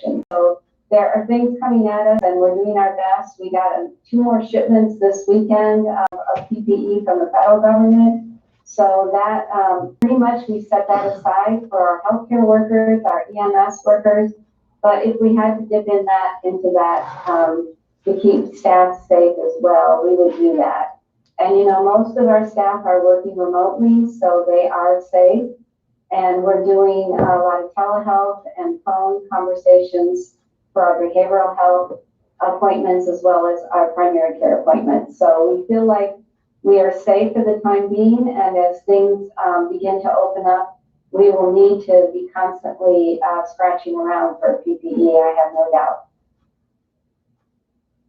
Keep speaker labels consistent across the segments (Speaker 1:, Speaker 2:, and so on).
Speaker 1: infection. So there are things coming at us, and we're doing our best. We got 2 more shipments this weekend of PPE from the federal government. So that pretty much we set that aside for our healthcare workers, our EMS workers. But if we had to dip into that to keep staff safe as well, we would do that. And most of our staff are working remotely, so they are safe. And we're doing a lot of telehealth and phone conversations for our behavioral health appointments as well as our primary care appointments. So we feel like we are safe for the time being, and as things begin to open up, we will need to be constantly scratching around for PPE, I have no doubt.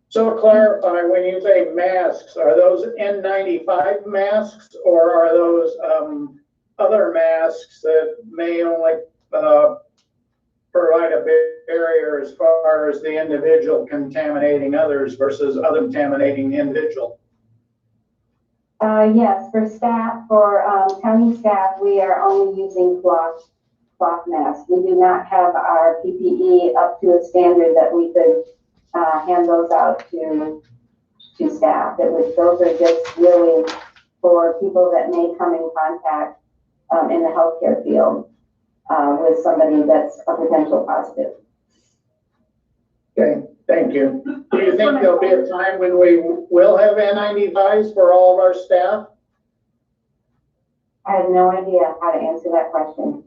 Speaker 2: So to clarify, when you say masks, are those N95 masks, or are those other masks that may only provide a barrier as far as the individual contaminating others versus other contaminating the individual?
Speaker 1: Yes, for staff, for county staff, we are only using cloth masks. We do not have our PPE up to a standard that we could hand those out to staff. Those are just really for people that may come in contact in the healthcare field with somebody that's a potential positive.
Speaker 2: Okay, thank you. Do you think there'll be a time when we will have N95s for all of our staff?
Speaker 1: I have no idea how to answer that question.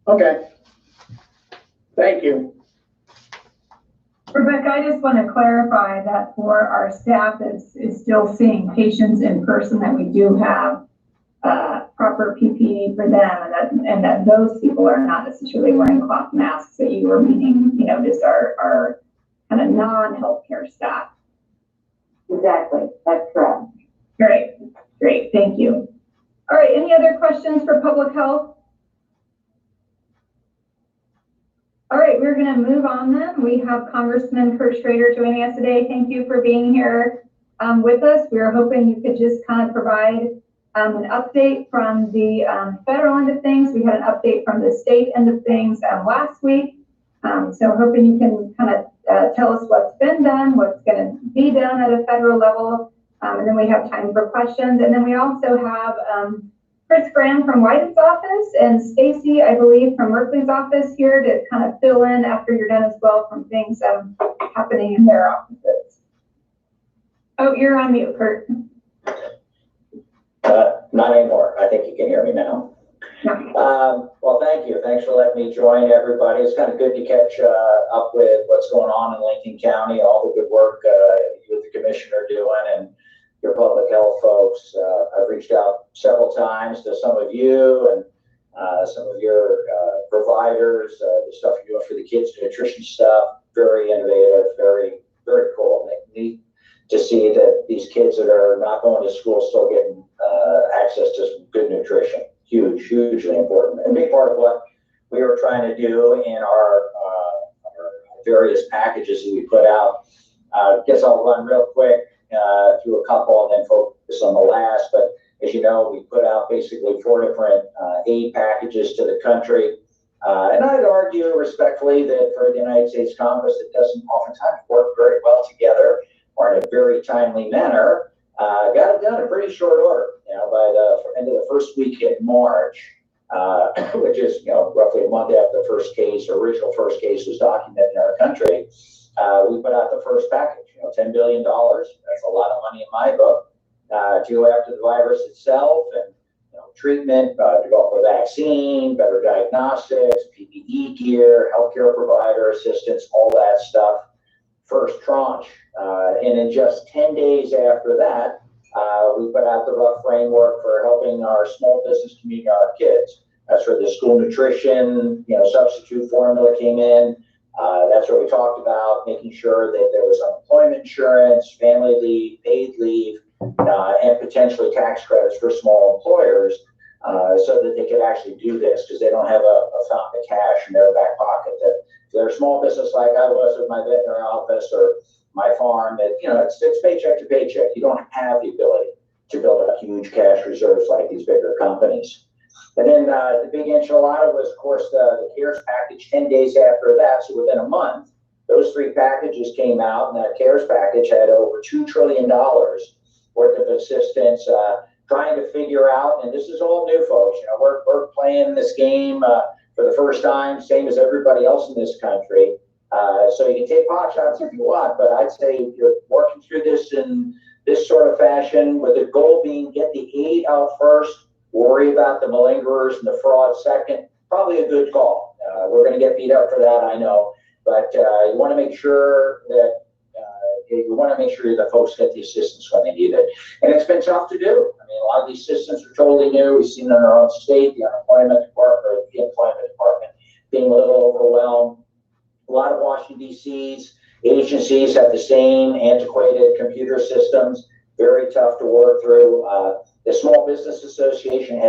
Speaker 2: Okay. Thank you.
Speaker 3: Rebecca, I just want to clarify that for our staff is still seeing patients in person, that we do have proper PPE for them, and that those people are not necessarily wearing cloth masks that you were meaning, just our kind of non-healthcare staff.
Speaker 1: Exactly, that's correct.
Speaker 3: Great, thank you. All right, any other questions for public health? All right, we're going to move on then. We have Congressman Kurt Schrader joining us today. Thank you for being here with us. We were hoping you could just kind of provide an update from the federal end of things. We had an update from the state end of things last week. So hoping you can kind of tell us what's been done, what's going to be done at a federal level. And then we have time for questions. And then we also have Chris Graham from Wyden's office and Stacy, I believe, from Merkley's office here to kind of fill in after you're done as well from things happening in their offices. Oh, you're on mute, Kurt.
Speaker 4: Not anymore. I think you can hear me now. Well, thank you. Thanks for letting me join everybody. It's kind of good to catch up with what's going on in Lincoln County, all the good work you, the commissioner, are doing, and your public health folks. I've reached out several times to some of you and some of your providers, the stuff you're doing for the kids, nutrition stuff. Very innovative, very, very cool. Neat to see that these kids that are not going to school still getting access to some good nutrition. Hugely important. And a big part of what we were trying to do in our various packages that we put out. Guess I'll run real quick through a couple and then focus on the last. But as you know, we put out basically 4 different aid packages to the country. And I'd argue respectfully that for the United States Congress, it doesn't oftentimes work very well together or in a very timely manner. Got it done in pretty short order, by the end of the first week in March, which is, roughly a month after the first case, original first case was documented in our country. We put out the first package, $10 billion. That's a lot of money in my book, to go after the virus itself and, treatment, develop a vaccine, better diagnostics, PPE gear, healthcare provider assistance, all that stuff. First tranche. And in just 10 days after that, we put out the rough framework for helping our small business community, our kids. That's where the school nutrition, substitute formula came in. That's where we talked about making sure that there was unemployment insurance, family leave, paid leave, and potentially tax credits for small employers, so that they could actually do this, because they don't have a fountain of cash in their back pocket. That if they're a small business like I was with my veterinary office or my farm, that it's paycheck to paycheck. You don't have the ability to build up huge cash reserves like these bigger companies. And then the big enchilada was, of course, the CARES package 10 days after that. So within a month, those three packages came out, and that CARES package had over $2 trillion worth of assistance, trying to figure out, and this is all new, folks. You know, we're playing this game for the first time, same as everybody else in this country. So you can take pot shots if you want, but I'd say if you're working through this in this sort of fashion, with the goal being get the aid out first, worry about the malingerers and the fraud second, probably a good call. We're going to get beat up for that, I know, but you want to make sure that the folks get the assistance when they need it. And it's been tough to do. I mean, a lot of these systems are totally new. We've seen it in our own state, the unemployment department, or the employment department being a little overwhelmed. A lot of Washington, D.C.'s agencies have the same antiquated computer systems, very tough to work through. The Small Business Association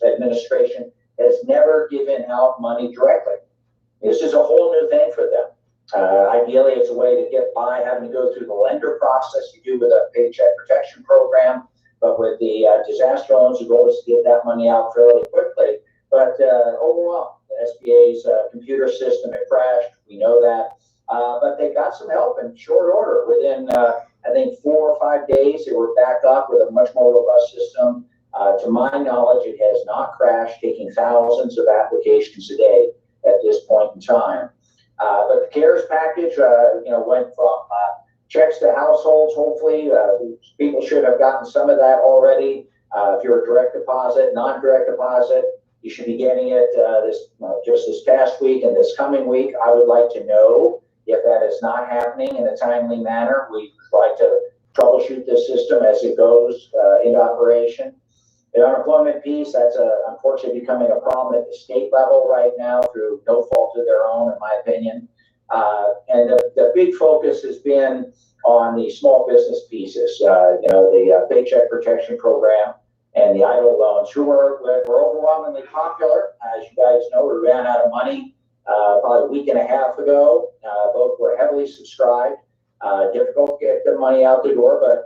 Speaker 4: administration has never given out money directly. This is a whole new thing for them. Ideally, it's a way to get by having to go through the lender process you do with a Paycheck Protection Program. But with the disaster loans, the goal is to get that money out fairly quickly. But overall, the SBA's computer system had crashed. We know that. But they got some help in short order. Within, I think, 4 or 5 days, they were back up with a much more robust system. To my knowledge, it has not crashed, taking thousands of applications a day at this point in time. But the CARES package, went from checks to households. Hopefully, people should have gotten some of that already. If you're a direct deposit, non-direct deposit, you should be getting it just this past week and this coming week. I would like to know if that is not happening in a timely manner. We'd like to troubleshoot this system as it goes into operation. The unemployment piece, that's unfortunately becoming a problem at the state level right now through no fault of their own, in my opinion. And the big focus has been on the small business pieces, the Paycheck Protection Program and the EIDL loans, who were overwhelmingly popular. As you guys know, we ran out of money probably a week and a half ago. Both were heavily subscribed. Difficult to get the money out the door, but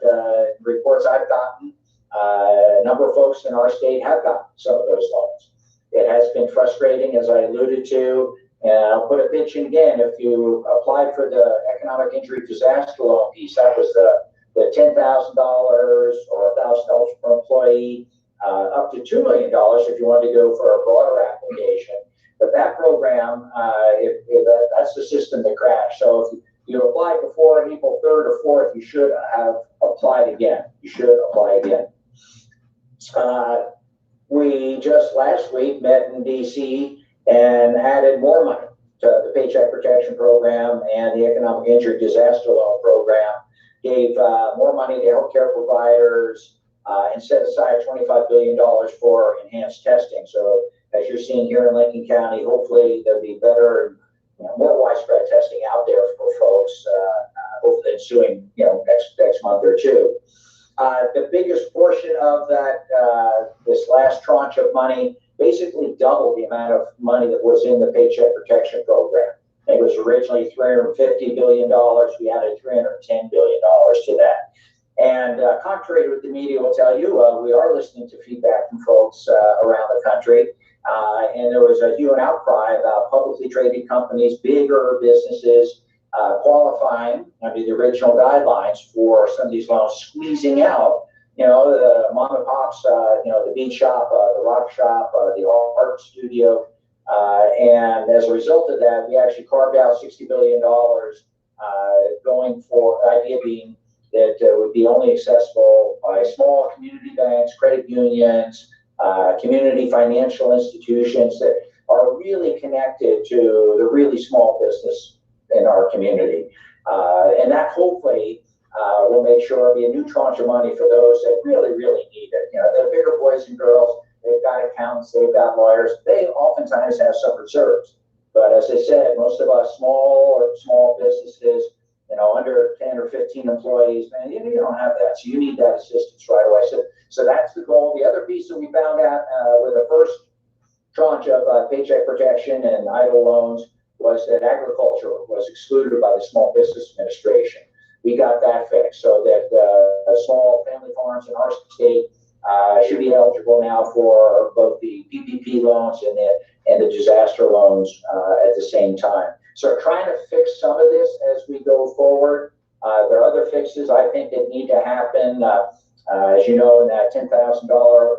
Speaker 4: reports I've gotten, a number of folks in our state have gotten some of those loans. It has been frustrating, as I alluded to, and I'll put a pitch in again. If you applied for the economic injury disaster loan piece, that was the $10,000 or $1,000 per employee, up to $2 million if you wanted to go for a broader application. But that program, that's the system that crashed. So if you applied before April 3rd or 4th, you should have applied again. You should apply again. We just last week met in D.C. and added more money to the Paycheck Protection Program and the Economic Injury Disaster Loan Program, gave more money to healthcare providers, and set aside $25 billion for enhanced testing. So as you're seeing here in Lincoln County, hopefully there'll be better and more widespread testing out there for folks over the ensuing next month or two. The biggest portion of that, this last tranche of money, basically doubled the amount of money that was in the Paycheck Protection Program. It was originally $350 billion. We added $310 billion to that. And contrary to what the media will tell you, we are listening to feedback from folks around the country. And there was a hue and outcry about publicly traded companies, bigger businesses, qualifying under the original guidelines for some of these loans, squeezing out, the mom and pops, the beach shop, the rock shop, the art studio. And as a result of that, we actually carved out $60 billion, going for the idea being that would be only accessible by small community banks, credit unions, community financial institutions that are really connected to the really small business in our community. And that hopefully will make sure there'll be a new tranche of money for those that really, really need it. The bigger boys and girls, they've got accountants, they've got lawyers, they oftentimes have some reserves. But as I said, most of us small businesses, under 10 or 15 employees, man, you don't have that. So you need that assistance right away. So that's the goal. The other piece that we found out with the first tranche of Paycheck Protection and EIDL loans was that agriculture was excluded by the Small Business Administration. We got that fixed so that small family farms in our state should be eligible now for both the PPP loans and the disaster loans at the same time. So trying to fix some of this as we go forward. There are other fixes I think that need to happen. As you know, in that $10,000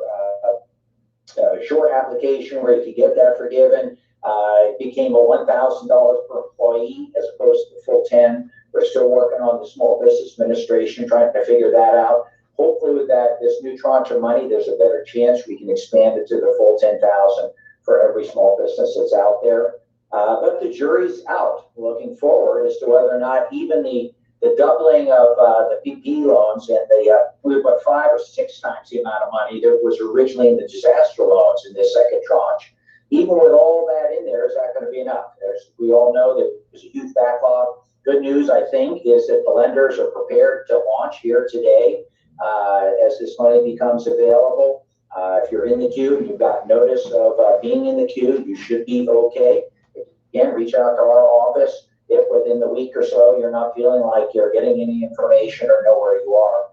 Speaker 4: short application where you could get that forgiven, it became a $1,000 per employee as opposed to the full 10. We're still working on the Small Business Administration, trying to figure that out. Hopefully with that, this new tranche of money, there's a better chance we can expand it to the full 10,000 for every small business that's out there. But the jury's out looking forward as to whether or not even the doubling of the PPP loans and we put 5 or 6 times the amount of money that was originally in the disaster loans in this second tranche. Even with all that in there, is that going to be enough? We all know that there's a huge backlog. Good news, I think, is that the lenders are prepared to launch here today as this money becomes available. If you're in the queue and you've got notice of being in the queue, you should be okay. Again, reach out to our office if within the week or so you're not feeling like you're getting any information or know where you are.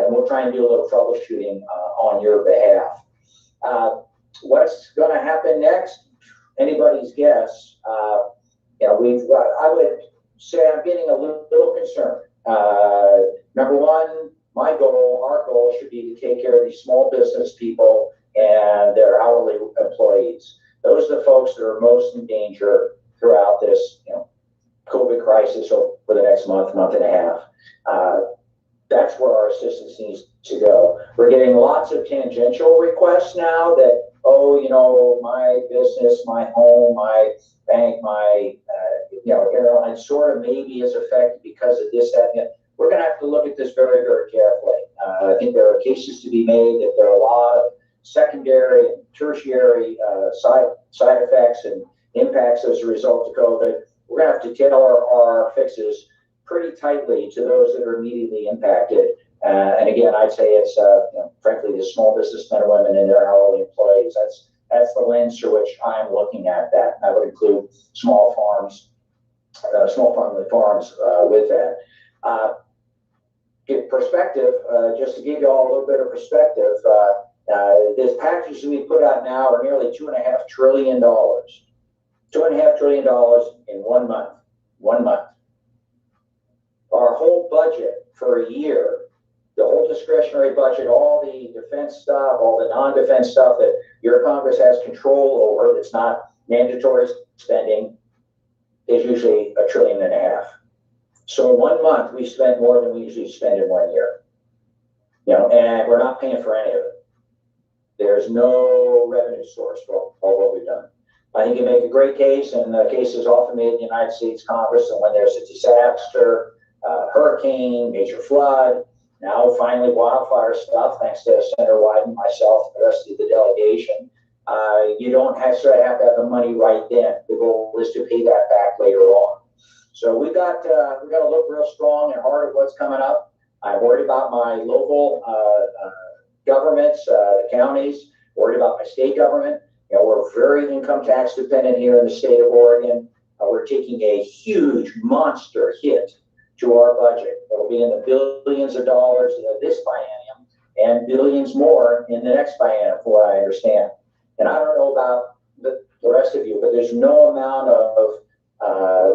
Speaker 4: And we'll try and do a little troubleshooting on your behalf. What's going to happen next? Anybody's guess. I would say I'm getting a little concerned. Number one, our goal should be to take care of these small business people and their hourly employees. Those are the folks that are most in danger throughout this, COVID crisis over the next month and a half. That's where our assistance needs to go. We're getting lots of tangential requests now that, my business, my home, my bank, my airline sort of maybe is affected because of this, that, and that. We're going to have to look at this very, very carefully. I think there are cases to be made that there are a lot of secondary and tertiary side effects and impacts as a result of COVID. We're going to have to tailor our fixes pretty tightly to those that are immediately impacted. And again, I'd say it's, frankly, the small businessmen and women and their hourly employees. That's the lens through which I'm looking at that. And that would include small farms, small family farms with that. Give perspective, just to give you all a little bit of perspective, this package that we put out now are nearly $2.5 trillion. $2.5 trillion in 1 month. 1 month. Our whole budget for a year, the whole discretionary budget, all the defense stuff, all the non-defense stuff that your Congress has control over, that's not mandatory spending, is usually $1.5 trillion. So 1 month we spent more than we usually spend in 1 year. And we're not paying for any of it. There's no revenue source for all what we've done. I think you make a great case, and the case is often made in the United States Congress, and when there's a disaster, hurricane, major flood, now finally wildfire stuff, thanks to Senator Wyden, myself, and the rest of the delegation, you don't necessarily have to have the money right then. The goal is to pay that back later on. So we've got to look real strong and hard at what's coming up. I'm worried about my local governments, the counties, worried about my state government. We're very income tax dependent here in the state of Oregon. We're taking a huge monster hit to our budget. It'll be in the billions of dollars this biennium and billions more in the next biennium, from what I understand. And I don't know about the rest of you, but there's no amount of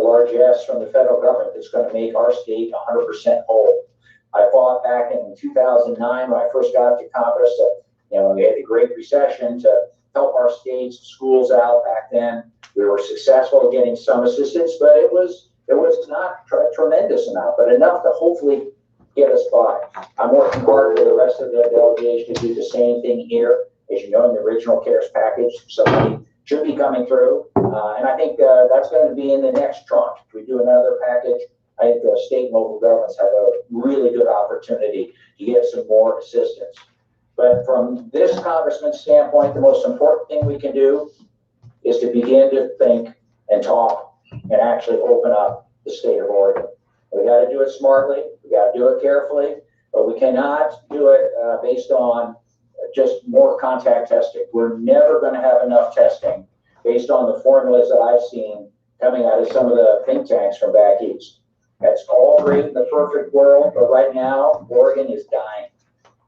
Speaker 4: largesse from the federal government that's going to make our state 100% whole. I fought back in 2009 when I first got to Congress that, we had the Great Recession to help our states, schools out back then. We were successful in getting some assistance, but it was not a tremendous amount, but enough to hopefully get us by. I'm working hard with the rest of the delegation to do the same thing here. As you know, in the original CARES package, somebody should be coming through. And I think that's going to be in the next tranche. If we do another package, I think the state and local governments have a really good opportunity to get some more assistance. But from this congressman's standpoint, the most important thing we can do is to begin to think and talk and actually open up the state of Oregon. We got to do it smartly. We got to do it carefully, but we cannot do it based on just more contact testing. We're never going to have enough testing based on the formulas that I've seen coming out of some of the think tanks from back east. That's all great in the perfect world, but right now, Oregon is dying.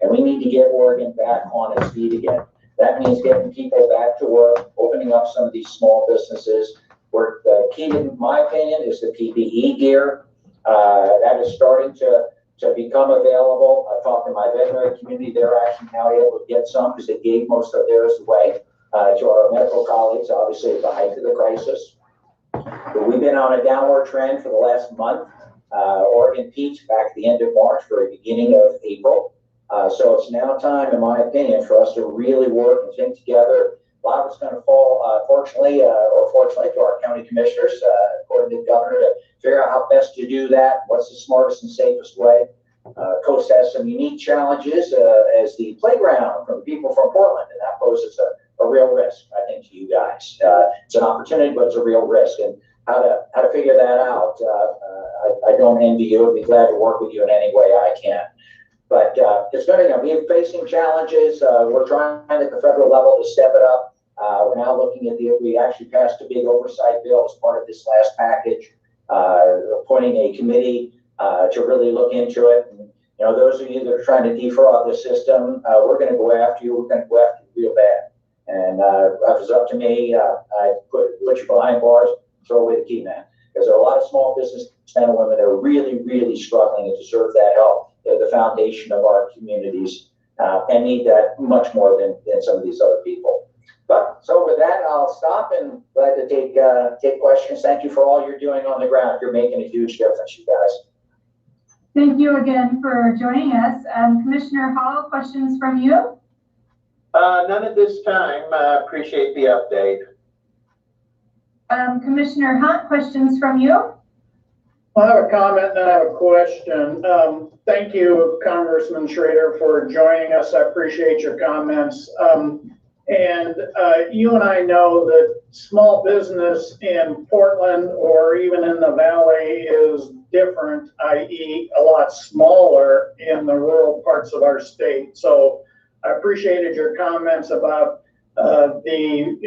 Speaker 4: and we need to get Oregon back on its feet again. That means getting people back to work, opening up some of these small businesses. Where the key, in my opinion, is the PPE gear. That is starting to become available. I've talked to my veterinary community. They're actually now able to get some because they gave most of theirs away to our medical colleagues, obviously at the height of the crisis. But we've been on a downward trend for the last month. Oregon peaked back at the end of March, very beginning of April. So it's now time, in my opinion, for us to really work and think together. A lot of it's going to fall, fortunately, or fortunately, to our county commissioners, according to the governor, to figure out how best to do that. What's the smartest and safest way? Coast has some unique challenges as the playground from people from Portland, and that poses a real risk, I think, to you guys. It's an opportunity, but it's a real risk. And how to figure that out, I don't envy you. I'd be glad to work with you in any way I can. But it's going to, we're facing challenges. We're trying at the federal level to step it up. We're now looking at we actually passed a big oversight bill as part of this last package, appointing a committee to really look into it. And, you know, those of you that are trying to defraud the system, we're going to go after you. We're going to go after you real bad. And if it was up to me, I'd put you behind bars, throw away the key man. Because there are a lot of small business men and women that are really, really struggling and deserve that help. They're the foundation of our communities and need that much more than some of these other people. But so with that, I'll stop and glad to take questions. Thank you for all you're doing on the ground. You're making a huge difference, you guys.
Speaker 3: Thank you again for joining us. Commissioner Hall, questions from you?
Speaker 5: None at this time. I appreciate the update.
Speaker 3: Commissioner Hunt, questions from you?
Speaker 2: I have a comment and I have a question. Thank you, Congressman Schrader, for joining us. I appreciate your comments. You and I know that small business in Portland or even in the Valley is different, i.e. a lot smaller in the rural parts of our state. So I appreciated your comments about the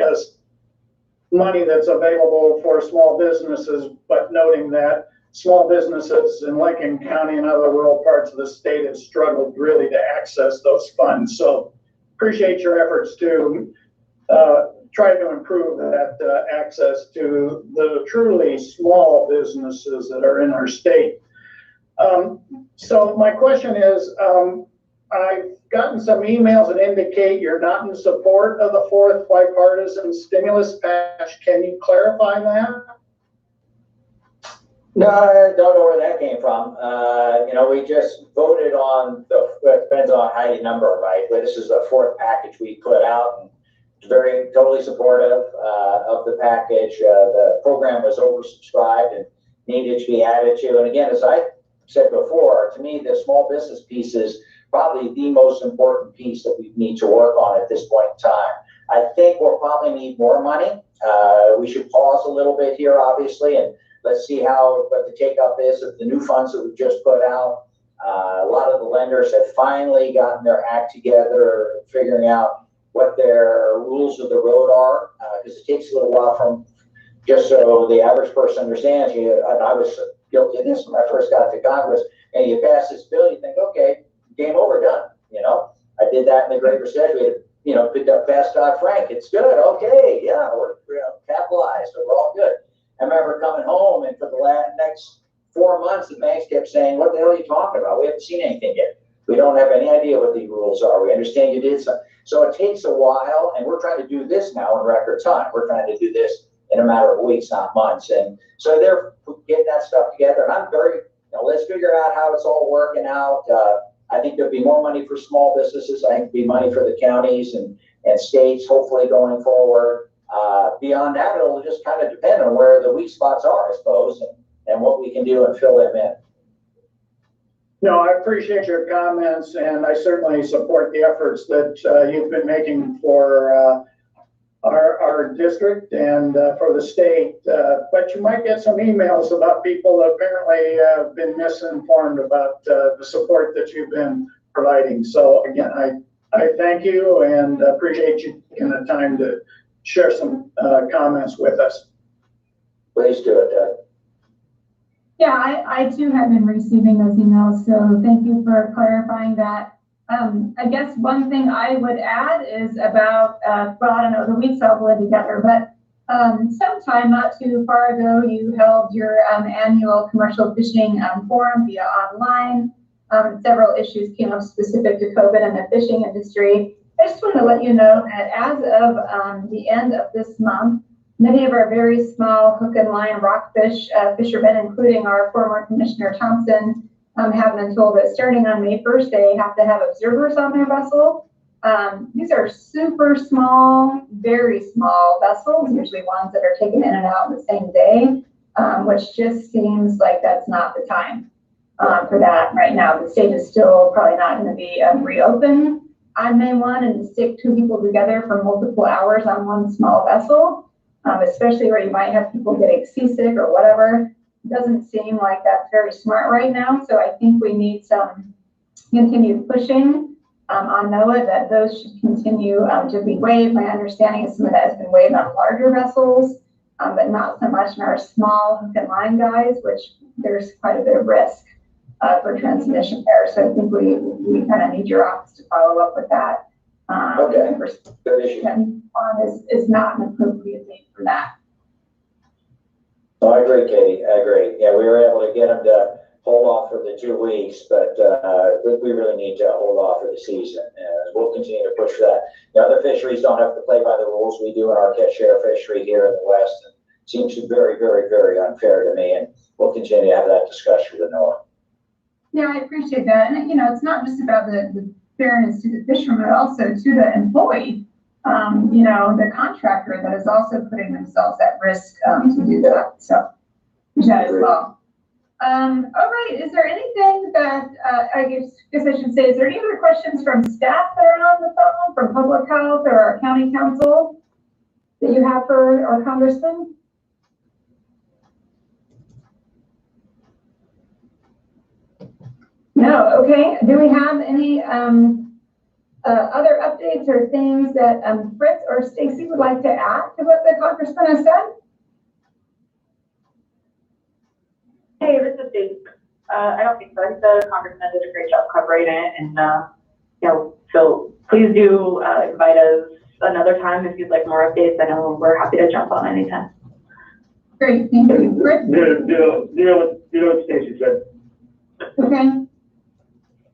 Speaker 2: money that's available for small businesses, but noting that small businesses in Lincoln County and other rural parts of the state have struggled really to access those funds. So appreciate your efforts to try to improve that access to the truly small businesses that are in our state. So my question is, I've gotten some emails that indicate you're not in support of the fourth bipartisan stimulus package. Can you clarify that?
Speaker 4: No, I don't know where that came from. You know, we just voted on it depends on how you number, right? But this is the fourth package we put out, and very totally supportive of the package. The program was oversubscribed and needed to be added to. And again, as I said before, to me, the small business piece is probably the most important piece that we need to work on at this point in time. I think we'll probably need more money. We should pause a little bit here, obviously, and let's see what the take-up is of the new funds that we've just put out. A lot of the lenders have finally gotten their act together, figuring out what their rules of the road are, because it takes a little while from just so the average person understands. And I was guilty of this when I first got to Congress, and you pass this bill, you think, okay, game over, done. You know, I did that in the Great Recession. We had, you know, picked up past Dodd-Frank. It's good. Okay, yeah, we're capitalized. So we're all good. I remember coming home, and for the next 4 months, the banks kept saying, what the hell are you talking about? We haven't seen anything yet. We don't have any idea what the rules are. We understand you did some. So it takes a while, and we're trying to do this now in record time. We're trying to do this in a matter of weeks, not months. And so they're getting that stuff together. And I'm very, let's figure out how it's all working out. I think there'll be more money for small businesses. I think there'll be money for the counties and states, hopefully going forward. Beyond that, it'll just kind of depend on where the weak spots are, I suppose, and what we can do and fill them in.
Speaker 2: No, I appreciate your comments, and I certainly support the efforts that you've been making for our district and for the state. But you might get some emails about people that apparently have been misinformed about the support that you've been providing. So again, I thank you and appreciate you taking the time to share some comments with us.
Speaker 4: Please do it, Doug.
Speaker 3: Yeah, I too have been receiving those emails, so thank you for clarifying that. I guess one thing I would add is about, well, I don't know, the weeks all blend together, but sometime not too far ago, you held your annual commercial fishing forum via online. Several issues came up specific to COVID and the fishing industry. I just want to let you know that as of the end of this month, many of our very small hook and line rockfish fishermen, including our former Commissioner Thompson, have been told that starting on May 1st, they have to have observers on their vessel. These are super small, very small vessels, usually ones that are taken in and out on the same day, which just seems like that's not the time for that right now. The state is still probably not going to be reopened on May 1, and to stick two people together for multiple hours on one small vessel, especially where you might have people getting seasick or whatever, doesn't seem like that's very smart right now. So I think we need some continued pushing on NOAA that those should continue to be waived. My understanding is some of that has been waived on larger vessels, but not so much in our small hook and line guys, which there's quite a bit of risk for transmission there. So I think we kind of need your office to follow up with that.
Speaker 4: Okay, good issue.
Speaker 3: Is not an appropriate date for that.
Speaker 4: No, I agree, Katie. I agree. Yeah, we were able to get them to hold off for the 2 weeks, but we really need to hold off for the season, and we'll continue to push for that. The other fisheries don't have to play by the rules we do in our catch share fishery here in the West, and it seems very, very, very unfair to me, and we'll continue to have that discussion with NOAA.
Speaker 3: Yeah, I appreciate that. And, you know, it's not just about the fairness to the fishermen, but also to the employee, you know, the contractor that is also putting themselves at risk to do that. So that as well. All right. Is there anything that I guess I should say, is there any other questions from staff that are on the phone, from public health or our county council that you have for our congressman? No. Okay. Do we have any other updates or things that Fritz or Stacy would like to add to what the congressman has said?
Speaker 6: Hey, this is Stacy. I don't think so. I think the congressman did a great job covering it, and you know, so please do invite us another time if you'd like more updates. I know we're happy to jump on anytime.
Speaker 3: Great, thank you. Fritz?
Speaker 7: Do what Stacy said.
Speaker 3: Okay.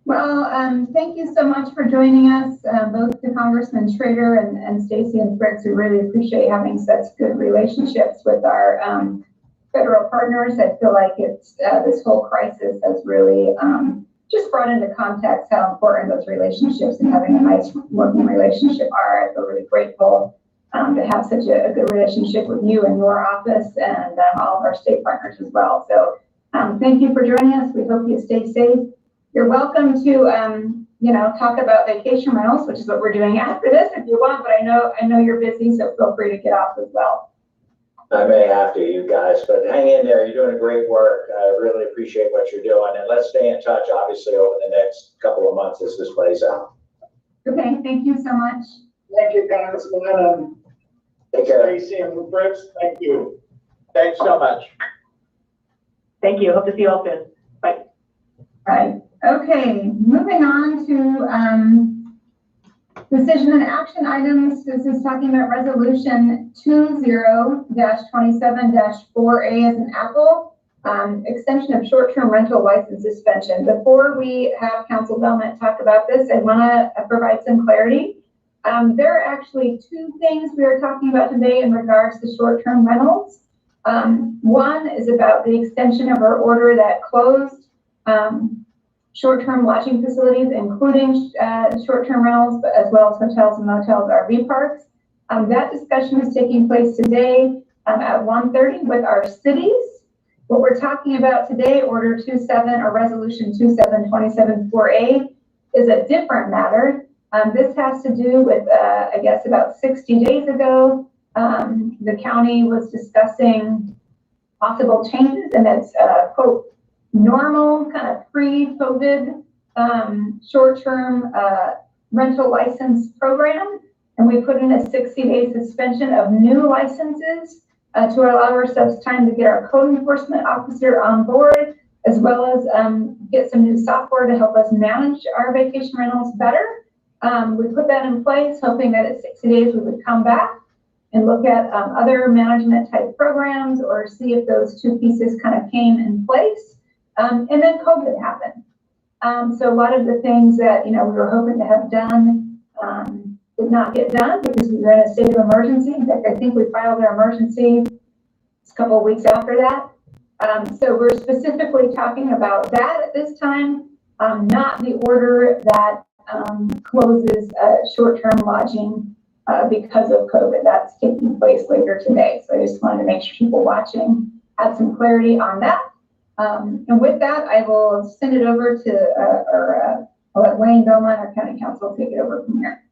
Speaker 3: Well, thank you so much for joining us, both to Congressman Schrader and Stacy and Fritz. We really appreciate having such good relationships with our federal partners. I feel like it's this whole crisis has really just brought into context how important those relationships and having a nice working relationship are. I feel really grateful to have such a good relationship with you and your office and all of our state partners as well. So thank you for joining us. We hope you stay safe. You're welcome to, you know, talk about vacation rentals, which is what we're doing after this if you want, but I know you're busy, so feel free to get off as well.
Speaker 4: I may have to, you guys, but hang in there. You're doing great work. I really appreciate what you're doing, and let's stay in touch, obviously, over the next couple of months as this plays out.
Speaker 3: Okay, thank you so much.
Speaker 2: Thank you, Congressman.
Speaker 4: Take care.
Speaker 2: Stacy and Fritz, thank you.
Speaker 5: Thanks so much.
Speaker 6: Thank you. Hope to see you all soon. Bye.
Speaker 3: Right. Okay, moving on to decision and action items. This is talking about resolution 20-27-4A as an apple, extension of short-term rental license suspension. Before we have Council Belmont talk about this, I want to provide some clarity. There are actually two things we are talking about today in regards to short-term rentals. One is about the extension of our order that closed short-term lodging facilities, including short-term rentals, but as well as hotels and motels, RV parks. That discussion is taking place today at 1:30 with our cities. What we're talking about today, Order 27 or Resolution 27-27-4A, is a different matter. This has to do with, I guess, about 60 days ago, the county was discussing possible changes in its, quote, normal kind of pre-COVID short-term rental license program. And we put in a 60-day suspension of new licenses to allow ourselves time to get our code enforcement officer on board, as well as get some new software to help us manage our vacation rentals better. We put that in place, hoping that at 60 days we would come back and look at other management type programs or see if those two pieces kind of came in place. And then COVID happened. So a lot of the things that, we were hoping to have done did not get done because we were in a state of emergency. In fact, I think we filed our emergency a couple of weeks after that. So we're specifically talking about that at this time, not the order that closes short-term lodging because of COVID. That's taking place later today. So I just wanted to make sure people watching had some clarity on that. And with that, I will send it over to I'll let Wayne Belmont, our county counsel, take it over from here.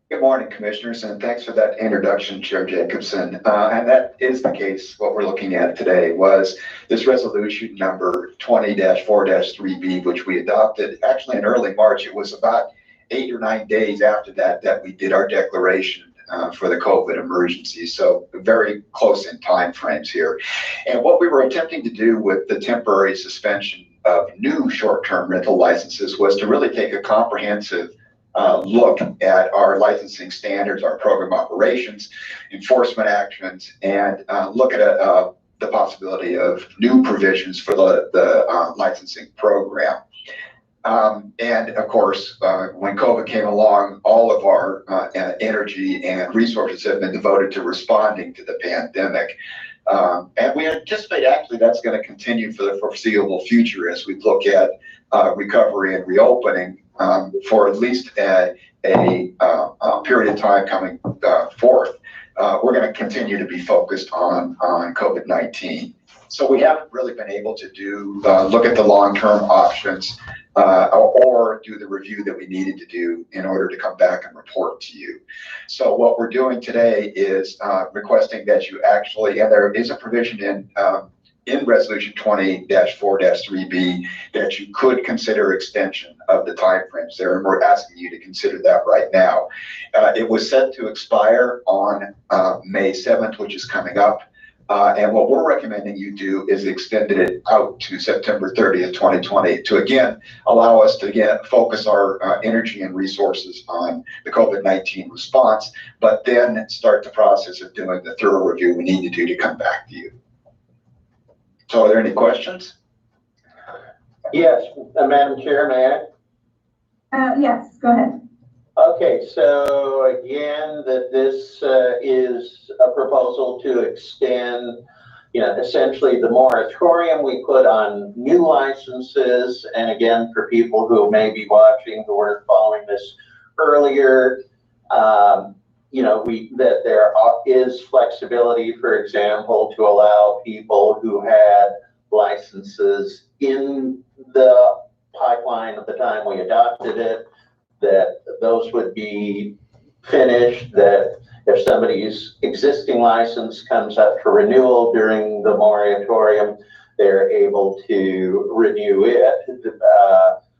Speaker 8: Good morning, commissioners, and thanks for that introduction, Chair Jacobson. And that is the case. What we're looking at today was this resolution number 20-4-3B, which we adopted actually in early March. It was about 8 or 9 days after that we did our declaration for the COVID emergency. So very close in time frames here. And what we were attempting to do with the temporary suspension of new short-term rental licenses was to really take a comprehensive look at our licensing standards, our program operations, enforcement actions, and look at the possibility of new provisions for the licensing program. And of course, when COVID came along, all of our energy and resources have been devoted to responding to the pandemic. And we anticipate actually that's going to continue for the foreseeable future as we look at recovery and reopening for at least a period of time coming forth. We're going to continue to be focused on COVID-19. So we haven't really been able to look at the long-term options or do the review that we needed to do in order to come back and report to you. So what we're doing today is requesting that you actually, and there is a provision in Resolution 20-4-3B that you could consider extension of the timeframes there, and we're asking you to consider that right now. It was set to expire on May 7th, which is coming up. And what we're recommending you do is extend it out to September 30th, 2020 to again allow us to focus our energy and resources on the COVID-19 response, but then start the process of doing the thorough review we need to do to come back to you. So are there any questions?
Speaker 5: Yes, Madam Chair, may I?
Speaker 3: Yes, go ahead.
Speaker 5: Okay, so again, this is a proposal to extend, essentially the moratorium we put on new licenses. And again, for people who may be watching who weren't following this earlier, that there is flexibility, for example, to allow people who had licenses in the pipeline at the time we adopted it, that those would be finished, that if somebody's existing license comes up for renewal during the moratorium, they're able to renew it.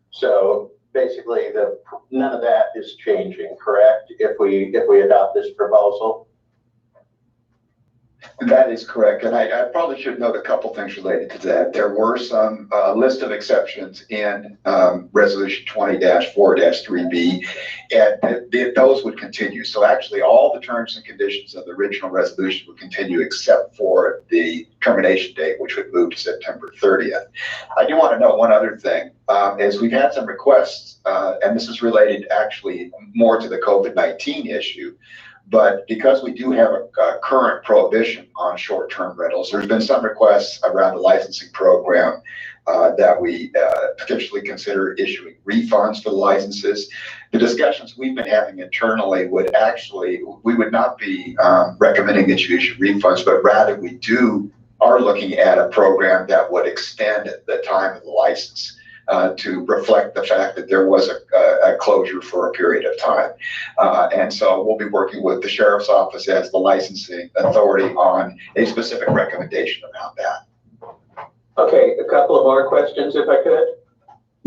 Speaker 5: So basically, none of that is changing, correct? If we adopt this proposal.
Speaker 8: That is correct, and I probably should note a couple things related to that. There were some list of exceptions in Resolution 20-4-3B, and those would continue. So actually, all the terms and conditions of the original resolution would continue except for the termination date, which would move to September 30th. I do want to note one other thing, as we've had some requests, and this is related actually more to the COVID-19 issue. But because we do have a current prohibition on short-term rentals, there's been some requests around the licensing program that we potentially consider issuing refunds for the licenses. The discussions we've been having internally would actually, we would not be recommending that you issue refunds, but rather we are looking at a program that would extend the time of the license to reflect the fact that there was a closure for a period of time. And so we'll be working with the Sheriff's Office as the licensing authority on a specific recommendation around that.
Speaker 5: Okay, a couple of more questions if I could.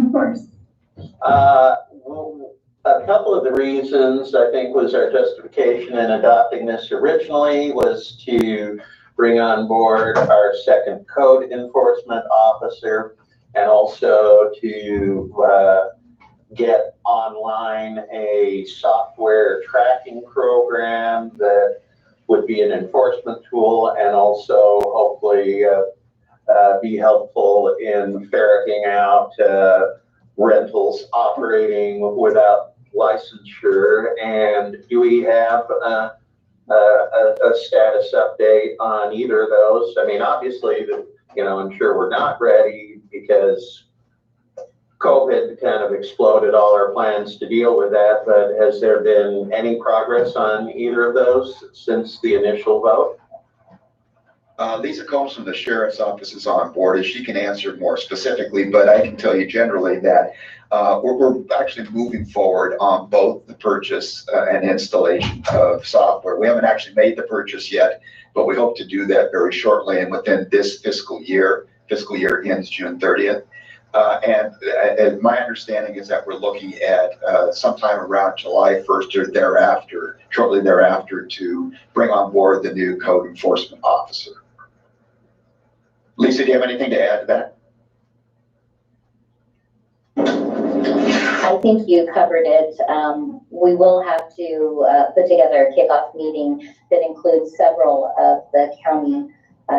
Speaker 3: Of course.
Speaker 5: A couple of the reasons I think was our justification in adopting this originally was to bring on board our second code enforcement officer, and also to get online a software tracking program that would be an enforcement tool and also hopefully be helpful in ferreting out rentals operating without licensure. And do we have a status update on either of those? I mean, obviously, I'm sure we're not ready because COVID kind of exploded all our plans to deal with that, but has there been any progress on either of those since the initial vote?
Speaker 8: Lisa Combs from the Sheriff's Office is on board, and she can answer more specifically, but I can tell you generally that we're actually moving forward on both the purchase and installation of software. We haven't actually made the purchase yet, but we hope to do that very shortly and within this fiscal year. Fiscal year ends June 30th. And my understanding is that we're looking at sometime around July 1st or thereafter, shortly thereafter, to bring on board the new code enforcement officer. Lisa, do you have anything to add to that?
Speaker 9: I think you covered it. We will have to put together a kickoff meeting that includes several of the county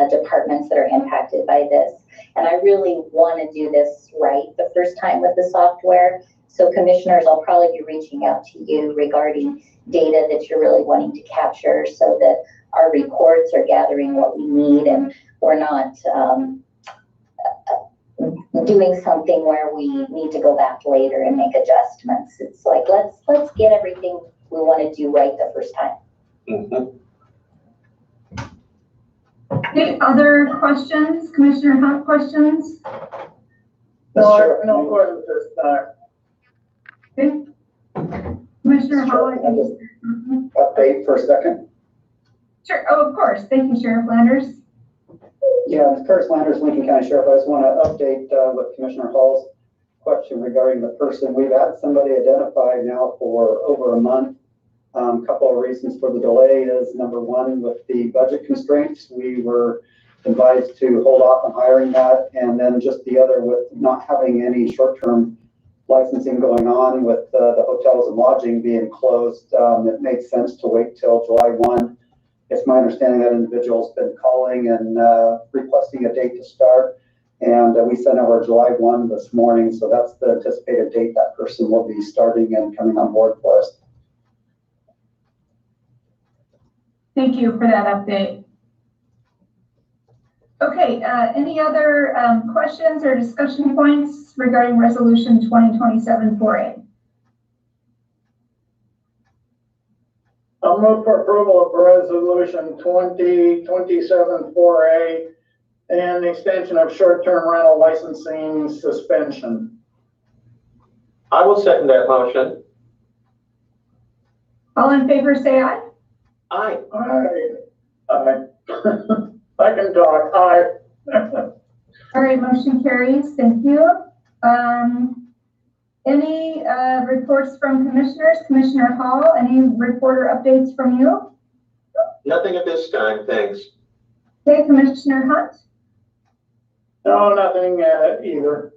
Speaker 9: departments that are impacted by this. And I really want to do this right the first time with the software. So commissioners, I'll probably be reaching out to you regarding data that you're really wanting to capture so that our reports are gathering what we need and we're not doing something where we need to go back later and make adjustments. It's like, let's get everything we want to do right the first time.
Speaker 5: Mm-hmm.
Speaker 3: Okay, other questions? Commissioner Hunt, questions?
Speaker 2: No questions this time.
Speaker 3: Okay. Commissioner Hall, I think.
Speaker 10: Update for a second.
Speaker 3: Sure. Oh, of course. Thank you, Sheriff Landers.
Speaker 10: Yeah, Curtis Landers, Lincoln County Sheriff. I just want to update with Commissioner Hall's question regarding the person. We've had somebody identified now for over a month. A couple of reasons for the delay is, number one, with the budget constraints, we were advised to hold off on hiring that. And then just the other, with not having any short-term licensing going on with the hotels and lodging being closed, it makes sense to wait till July 1. It's my understanding that individual's been calling and requesting a date to start. And we sent over July 1 this morning. So that's the anticipated date that person will be starting and coming on board for us.
Speaker 3: Thank you for that update. Okay, any other questions or discussion points regarding Resolution 2027-4A?
Speaker 2: I'll move for approval of Resolution 2027-4A and the extension of short-term rental licensing suspension.
Speaker 5: I will second that motion.
Speaker 3: All in favor, say aye.
Speaker 5: Aye.
Speaker 2: Aye. I can talk. Aye.
Speaker 3: All right, motion carries. Thank you. Any reports from commissioners? Commissioner Hall, any report or updates from you?
Speaker 5: Nothing at this time, thanks.
Speaker 3: Okay, Commissioner Hunt?
Speaker 2: No, nothing either.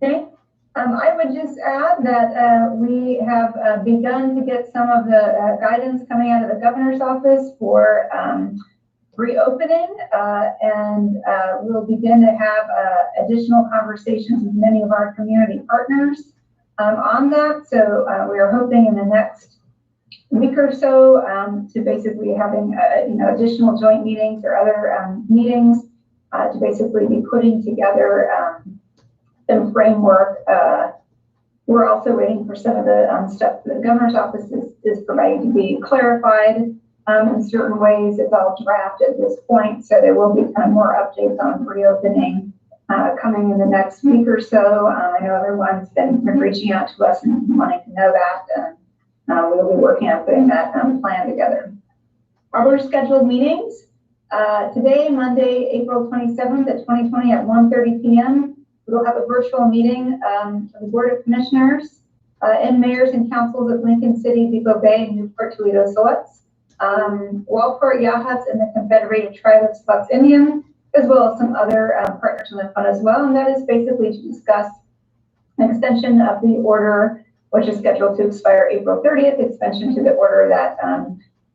Speaker 3: Okay. I would just add that we have begun to get some of the guidance coming out of the governor's office for reopening, and we'll begin to have additional conversations with many of our community partners on that. So we are hoping in the next week or so to basically having additional joint meetings or other meetings to basically be putting together the framework. We're also waiting for some of the stuff that the governor's office is providing to be clarified in certain ways. It's all draft at this point, so there will be kind of more updates on reopening coming in the next week or so. I know everyone's been reaching out to us and wanting to know that, and we'll be working on putting that plan together. Other scheduled meetings today, Monday, April 27th at 2020 at 1:30 p.m. We'll have a virtual meeting of the Board of Commissioners and mayors and councils of Lincoln City, Depot Bay, and Newport, Toledo, Siletz. Walport Yachats and the Confederated Tribe of Spots Indian, as well as some other partners in the fund as well. And that is basically to discuss an extension of the order, which is scheduled to expire April 30th, extension to the order that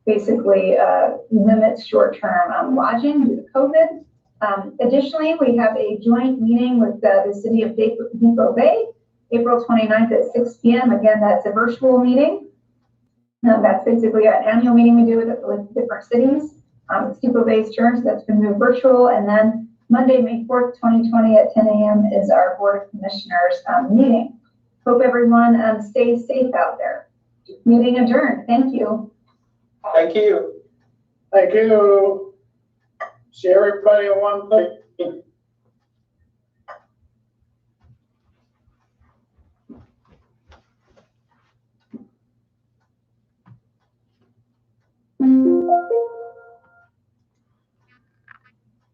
Speaker 3: basically limits short-term lodging due to COVID. Additionally, we have a joint meeting with the city of Depot Bay, April 29th at 6 p.m. Again, that's a virtual meeting. That's basically an annual meeting we do with different cities. It's Depot Bay's turn, so that's been moved virtual. And then Monday, May 4th, 2020 at 10 a.m. is our Board of Commissioners meeting. Hope everyone stays safe out there. Meeting adjourned. Thank you.
Speaker 5: Thank you.
Speaker 2: Thank you. See everybody in one place.